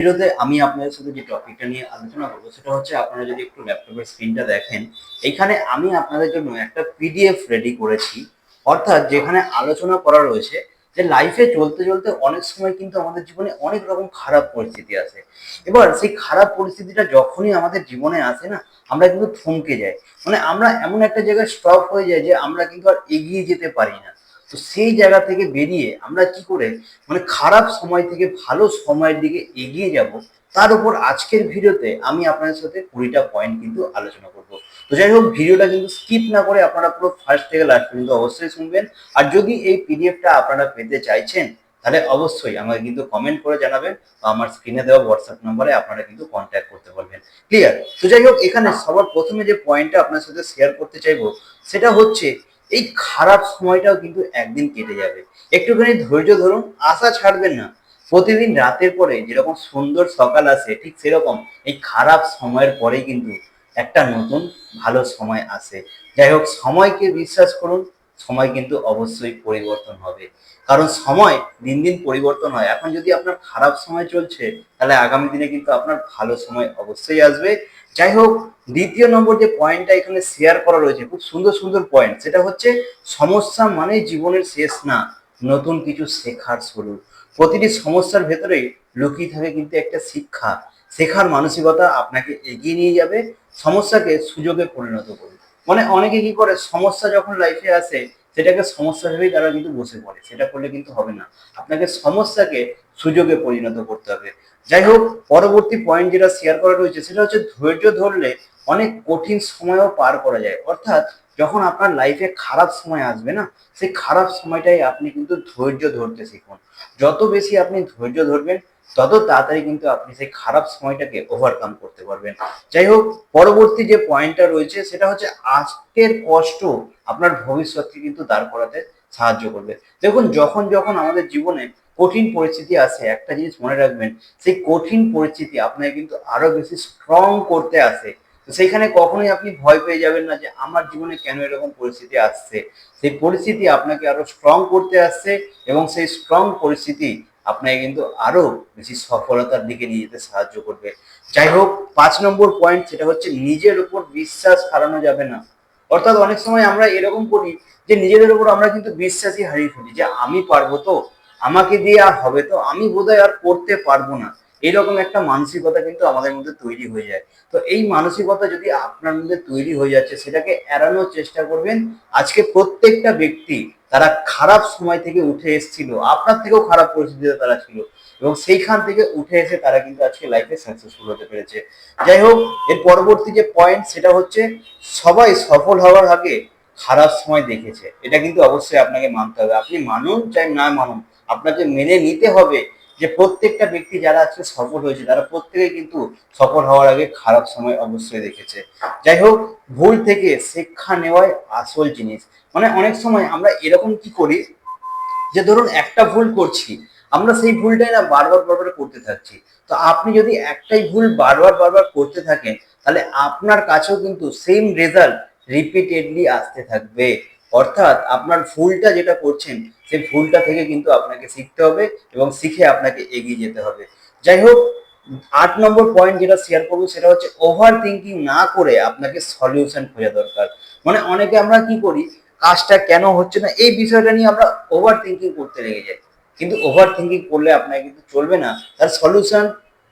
ভিডিওতে আমি আপনাদের সাথে যে টপিকটা নিয়ে আলোচনা করবো সেটা হচ্ছে, আপনারা যদি একটু ল্যাপটপের স্ক্রিনটা দেখেন, এখানে আমি আপনাদের জন্য একটা পিডিএফ রেডি করেছি। অর্থাৎ যেখানে আলোচনা করা রয়েছে যে লাইফে চলতে চলতে অনেক সময় কিন্তু আমাদের জীবনে অনেক রকম খারাপ পরিস্থিতি আসে। এবার সেই খারাপ পরিস্থিতিটা যখনই আমাদের জীবনে আসে না, আমরা কিন্তু থমকে যাই। মানে আমরা এমন একটা জায়গায় স্টপ হয়ে যাই যে আমরা কিন্তু আর এগিয়ে যেতে পারি না। তো সেই জায়গা থেকে বেরিয়ে আমরা কি করে মানে খারাপ সময় থেকে ভালো সময়ের দিকে এগিয়ে যাব, তার উপর আজকের ভিডিওতে আমি আপনাদের সাথে 20টা পয়েন্ট কিন্তু আলোচনা করব। তো যাই হোক, ভিডিওটা কিন্তু স্কিপ না করে আপনারা পুরো ফার্স্ট থেকে লাস্ট পর্যন্ত অবশ্যই শুনবেন। আর যদি এই পিডিএফটা আপনারা পেতে চাইছেন, তাহলে অবশ্যই আমাকে কিন্তু কমেন্ট করে জানাবেন, বা আমার স্ক্রিনে দেওয়া হোয়াটসঅ্যাপ নম্বরে আপনারা কিন্তু কন্ট্যাক্ট করতে পারবেন। ক্লিয়ার? তো যাই হোক, এখানে সবার প্রথমে যে পয়েন্টটা আপনার সাথে শেয়ার করতে চাইবো সেটা হচ্ছে, এই খারাপ সময়টাও কিন্তু একদিন কেটে যাবে। একটুখানি ধৈর্য ধরুন, আশা ছাড়বেন না। প্রতিদিন রাতের পরে যেরকম সুন্দর সকাল আসে, ঠিক সেরকম এই খারাপ সময়ের পরেই কিন্তু একটা নতুন ভালো সময় আসে। যাই হোক, সময়কে বিশ্বাস করুন, সময় কিন্তু অবশ্যই পরিবর্তন হবে। কারণ সময় দিন দিন পরিবর্তন হয়। এখন যদি আপনার খারাপ সময় চলছে, তাহলে আগামী দিনে কিন্তু আপনার ভালো সময় অবশ্যই আসবে। যাই হোক, দ্বিতীয় নম্বর যে পয়েন্টটা এখানে শেয়ার করা রয়েছে, খুব সুন্দর সুন্দর পয়েন্ট, সেটা হচ্ছে সমস্যা মানে জীবনের শেষ না, নতুন কিছু শেখার শুরু। প্রতিটি সমস্যার ভেতরে লুকিয়ে থাকে কিন্তু একটা শিক্ষা। শেখার মানসিকতা আপনাকে এগিয়ে নিয়ে যাবে, সমস্যাকে সুযোগে পরিণত করবে। মানে অনেকে কি করে, সমস্যা যখন লাইফে আসে সেটাকে সমস্যা ভেবেই তারা কিন্তু বসে পড়ে। সেটা করলে কিন্তু হবে না, আপনাকে সমস্যাকে সুযোগে পরিণত করতে হবে। যাই হোক, পরবর্তী পয়েন্ট যেটা শেয়ার করা রয়েছে সেটা হচ্ছে, ধৈর্য ধরলে অনেক কঠিন সময়ও পার করা যায়। অর্থাৎ যখন আপনার লাইফে খারাপ সময় আসবে না, সেই খারাপ সময়টাই আপনি কিন্তু ধৈর্য ধরতে শিখুন। যত বেশি আপনি ধৈর্য ধরবেন, তত তাড়াতাড়ি কিন্তু আপনি সেই খারাপ সময়টাকে ওভারকাম করতে পারবেন। যাই হোক, পরবর্তী যে পয়েন্টটা রয়েছে সেটা হচ্ছে, আজকের কষ্ট আপনার ভবিষ্যৎকে কিন্তু দাঁড় করাতে সাহায্য করবে। দেখুন, যখন যখন আমাদের জীবনে কঠিন পরিস্থিতি আসে, একটা জিনিস মনে রাখবেন, সেই কঠিন পরিস্থিতি আপনাকে কিন্তু আরো বেশি স্ট্রং করতে আসে। তো সেইখানে কখনোই আপনি ভয় পেয়ে যাবেন না যে আমার জীবনে কেন এরকম পরিস্থিতি আসছে। সেই পরিস্থিতি আপনাকে আরো স্ট্রং করতে আসছে, এবং সেই স্ট্রং পরিস্থিতি আপনাকে কিন্তু আরো বেশি সফলতার দিকে নিয়ে যেতে সাহায্য করবে। যাই হোক, 5 নম্বর পয়েন্ট সেটা হচ্ছে, নিজের উপর বিশ্বাস হারানো যাবে না। অর্থাৎ অনেক সময় আমরা এরকম করি যে নিজেদের উপর আমরা কিন্তু বিশ্বাসই হারিয়ে ফেলি, যে আমি পারবো তো, আমাকে দিয়ে আর হবে তো, আমি বোধহয় আর করতে পারবো না। এইরকম একটা মানসিকতা কিন্তু আমাদের মধ্যে তৈরি হয়ে যায়। তো এই মানসিকতা যদি আপনার মধ্যে তৈরি হয়ে যাচ্ছে, সেটাকে এড়ানোর চেষ্টা করবেন। আজকে প্রত্যেকটা ব্যক্তি তারা খারাপ সময় থেকে উঠে এসেছিল, আপনার থেকেও খারাপ পরিস্থিতিতে তারা ছিল, এবং সেইখান থেকে উঠে এসে তারা কিন্তু আজকে লাইফে সাকসেসফুল হতে পেরেছে। যাই হোক, এর পরবর্তী যে পয়েন্ট সেটা হচ্ছে, সবাই সফল হওয়ার আগে খারাপ সময় দেখেছে। এটা কিন্তু অবশ্যই আপনাকে মানতে হবে। আপনি মানুন চাই না মানুন, আপনাকে মেনে নিতে হবে যে প্রত্যেকটা ব্যক্তি যারা আজকে সফল হয়েছে, তারা প্রত্যেকে কিন্তু সফল হওয়ার আগে খারাপ সময় অবশ্যই দেখেছে। যাই হোক, ভুল থেকে শিক্ষা নেওয়াই আসল জিনিস। মানে অনেক সময় আমরা এরকম কি করি, যে ধরুন একটা ভুল করছি, আমরা সেই ভুলটাই না বারবার বারবার করতে থাকছি। তো আপনি যদি একটাই ভুল বারবার বারবার করতে থাকেন, তাহলে আপনার কাছেও কিন্তু সেম রেজাল্ট রিপিটেডলি আসতে থাকবে। অর্থাৎ আপনার ভুলটা যেটা করছেন, সেই ভুলটা থেকে কিন্তু আপনাকে শিখতে হবে, এবং শিখে আপনাকে এগিয়ে যেতে হবে। যাই হোক, 8 নম্বর পয়েন্ট যেটা শেয়ার করবো সেটা হচ্ছে, ওভার থিঙ্কিং না করে আপনাকে সলিউশন খোঁজা দরকার। মানে অনেকে আমরা কি করি, কাজটা কেন হচ্ছে না এই বিষয়টা নিয়ে আমরা ওভার থিঙ্কিং করতে লেগে যাই। কিন্তু ওভার থিঙ্কিং করলে আপনার কিন্তু চলবে না, তার সলিউশন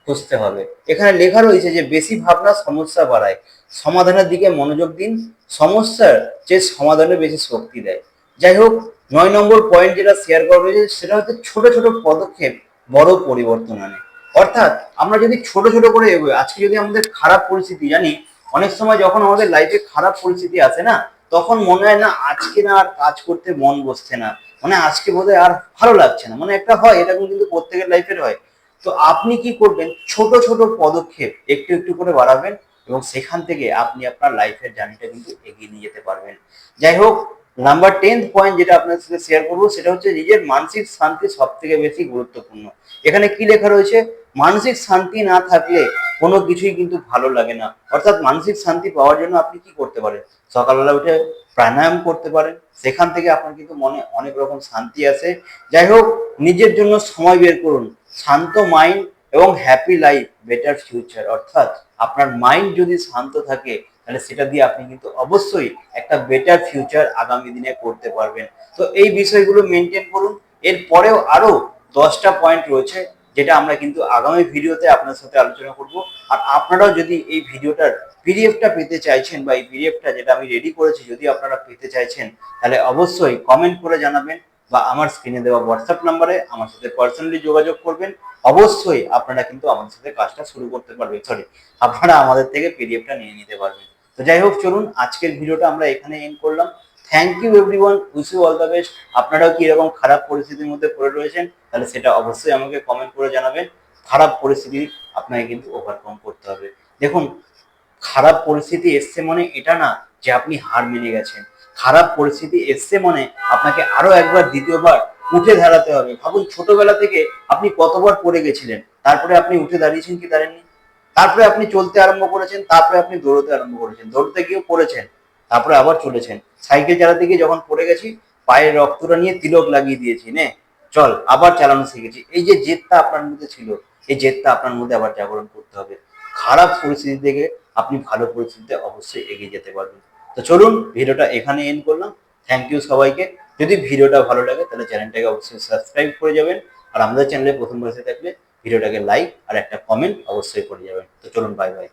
খুঁজতে হবে। এখানে লেখা রয়েছে যে, বেশি ভাবনা সমস্যা বাড়ায়, সমাধানের দিকে মনোযোগ দিন, সমস্যার যে সমাধানে বেশি শক্তি দেয়। যাই হোক, 9 নম্বর পয়েন্ট যেটা শেয়ার করা রয়েছে সেটা হচ্ছে, ছোট ছোট পদক্ষেপ বড় পরিবর্তন আনে। অর্থাৎ আমরা যদি ছোট ছোট করে এগোই, আজকে যদি আমাদের খারাপ পরিস্থিতি, জানি অনেক সময় যখন আমাদের লাইফে খারাপ পরিস্থিতি আসে না, তখন মনে হয় না আজকে না আর কাজ করতে মন বসছে না, মানে আজকে বোধহয় আর ভালো লাগছে না, মানে একটা হয়, এটা কিন্তু প্রত্যেকের লাইফের হয়। তো আপনি কি করবেন, ছোট ছোট পদক্ষেপ একটু একটু করে বাড়াবেন, এবং সেখান থেকে আপনি আপনার লাইফের জার্নিটা কিন্তু এগিয়ে নিয়ে যেতে পারবেন। যাই হোক, নাম্বার 10 পয়েন্ট যেটা আপনার সাথে শেয়ার করবো সেটা হচ্ছে, নিজের মানসিক শান্তি সব থেকে বেশি গুরুত্বপূর্ণ। এখানে কি লেখা রয়েছে, মানসিক শান্তি না থাকলে কোনো কিছুই কিন্তু ভালো লাগে না। অর্থাৎ মানসিক শান্তি পাওয়ার জন্য আপনি কি করতে পারেন, সকালবেলা উঠে প্রাণায়াম করতে পারেন, সেখান থেকে আপনার কিন্তু মনে অনেক রকম শান্তি আসে। যাই হোক, নিজের জন্য সময় বের করুন, শান্ত মাইন্ড এবং হ্যাপি লাইফ বেটার ফিউচার, অর্থাৎ আপনার মাইন্ড যদি শান্ত থাকে তাহলে সেটা দিয়ে আপনি কিন্তু অবশ্যই একটা বেটার ফিউচার আগামী দিনে করতে পারবেন। তো এই বিষয়গুলো মেনটেন করুন। এরপরেও আরো 10টা পয়েন্ট রয়েছে যেটা আমরা কিন্তু আগামী ভিডিওতে আপনার সাথে আলোচনা করব। আর আপনারাও যদি এই ভিডিওটার পিডিএফটা পেতে চাইছেন বা এই পিডিএফটা যেটা আমি রেডি করেছি যদি আপনারা পেতে চাইছেন তাহলে অবশ্যই কমেন্ট করে জানাবেন বা আমার স্ক্রিনে দেওয়া হোয়াটসঅ্যাপ নাম্বারে আমার সাথে পার্সোনালি যোগাযোগ করবেন। অবশ্যই আপনারা কিন্তু আমাদের সাথে কাজটা শুরু করতে পারবেন, সরি আপনারা আমাদের থেকে পিডিএফটা নিয়ে নিতে পারবেন। তো যাই হোক, চলুন আজকের ভিডিওটা আমরা এখানে এন্ড করলাম। Thank you everyone, wish you all the best. আপনারাও কি এরকম খারাপ পরিস্থিতির মধ্যে পড়ে রয়েছেন তাহলে সেটা অবশ্যই আমাকে কমেন্ট করে জানাবেন। খারাপ পরিস্থিতি আপনাকে কিন্তু ওভারকাম করতে হবে। দেখুন, খারাপ পরিস্থিতি এসছে মানে এটা না যে আপনি হার মেনে গেছেন। খারাপ পরিস্থিতি এসছে মানে আপনাকে আরো একবার দ্বিতীয়বার উঠে দাঁড়াতে হবে। ভাবুন, ছোটবেলা থেকে আপনি কতবার পড়ে গেছিলেন, তারপরে আপনি উঠে দাঁড়িয়েছেন কি দাঁড়াননি? তারপরে আপনি চলতে আরম্ভ করেছেন, তারপরে আপনি দৌড়তে আরম্ভ করেছেন, দৌড়তে গিয়েও পড়েছেন, তারপরে আবার চলেছেন। সাইকেল চালাতে গিয়ে যখন পড়ে গেছি, পায়ের রক্তটা নিয়ে তিলক লাগিয়ে দিয়েছি, নে চল আবার চালানো শিখেছি। এই যে জেদটা আপনার মধ্যে ছিল, এই জেদটা আপনার মধ্যে আবার জাগরণ করতে হবে। খারাপ পরিস্থিতি থেকে আপনি ভালো পরিস্থিতিতে অবশ্যই এগিয়ে যেতে পারবেন। তো চলুন, ভিডিওটা এখানে এন্ড করলাম। থ্যাংক ইউ সবাইকে। যদি ভিডিওটা ভালো লাগে তাহলে চ্যানেলটাকে অবশ্যই সাবস্ক্রাইব করে যাবেন। আর আমাদের চ্যানেলে প্রথমবার এসে থাকলে ভিডিওটাকে লাইক আর একটা কমেন্ট অবশ্যই করে যাবেন। তো চলুন, বাই বাই।